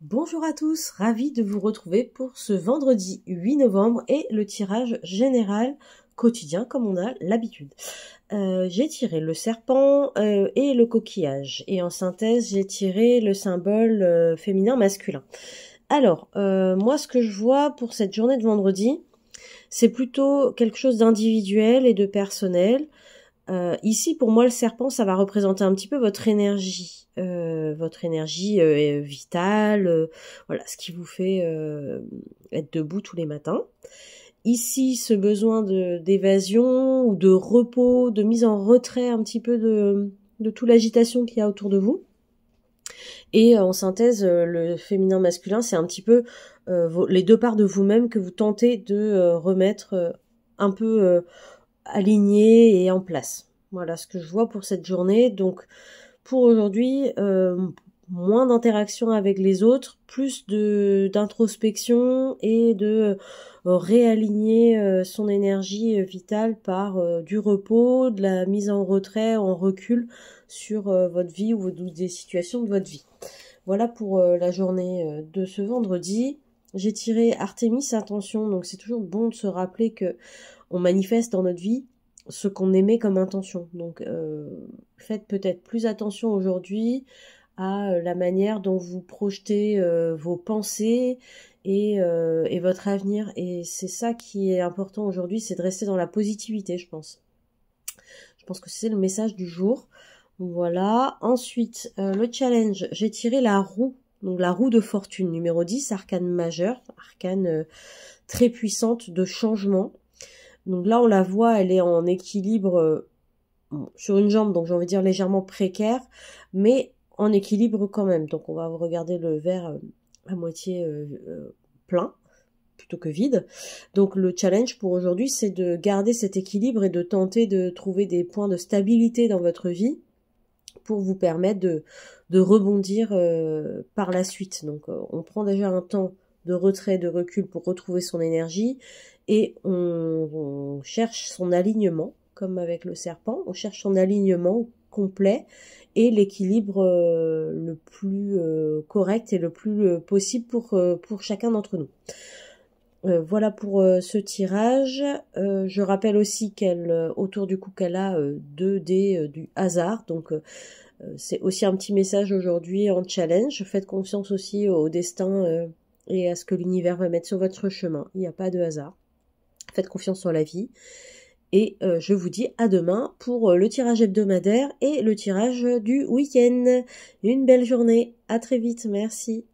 Bonjour à tous, ravi de vous retrouver pour ce vendredi 8 novembre et le tirage général quotidien comme on a l'habitude. J'ai tiré le serpent et le coquillage et en synthèse j'ai tiré le symbole féminin masculin. Alors, moi ce que je vois pour cette journée de vendredi, c'est plutôt quelque chose d'individuel et de personnel. Ici, pour moi, le serpent, ça va représenter un petit peu votre énergie vitale, voilà, ce qui vous fait être debout tous les matins. Ici, ce besoin d'évasion ou de repos, de mise en retrait un petit peu de toute l'agitation qu'il y a autour de vous. Et en synthèse, le féminin masculin, c'est un petit peu les deux parts de vous-même que vous tentez de remettre un peu aligné et en place. Voilà ce que je vois pour cette journée. Donc pour aujourd'hui, moins d'interaction avec les autres, plus d'introspection et de réaligner son énergie vitale par du repos, de la mise en retrait, en recul sur votre vie ou des situations de votre vie. Voilà pour la journée de ce vendredi. J'ai tiré Artémis, attention, donc c'est toujours bon de se rappeler que on manifeste dans notre vie ce qu'on aimait comme intention. Donc faites peut-être plus attention aujourd'hui à la manière dont vous projetez vos pensées et votre avenir. Et c'est ça qui est important aujourd'hui, c'est de rester dans la positivité, je pense. Je pense que c'est le message du jour. Voilà. Ensuite, le challenge, j'ai tiré la roue. Donc la roue de fortune, numéro 10, arcane majeur, arcane très puissante de changement. Donc là, on la voit, elle est en équilibre sur une jambe, donc j'ai envie de dire légèrement précaire, mais en équilibre quand même. Donc on va regarder le verre à moitié plein, plutôt que vide. Donc le challenge pour aujourd'hui, c'est de garder cet équilibre et de tenter de trouver des points de stabilité dans votre vie pour vous permettre de rebondir par la suite. Donc on prend déjà un temps de retrait, de recul pour retrouver son énergie et on cherche son alignement, comme avec le serpent, on cherche son alignement complet et l'équilibre le plus correct et le plus possible pour chacun d'entre nous. Voilà pour ce tirage. Je rappelle aussi qu'elle, autour du coup, qu'elle a 2 dés du hasard, donc c'est aussi un petit message aujourd'hui en challenge. Faites confiance aussi au destin et à ce que l'univers va mettre sur votre chemin. Il n'y a pas de hasard. Faites confiance en la vie. Et je vous dis à demain pour le tirage hebdomadaire et le tirage du week-end. Une belle journée. À très vite. Merci.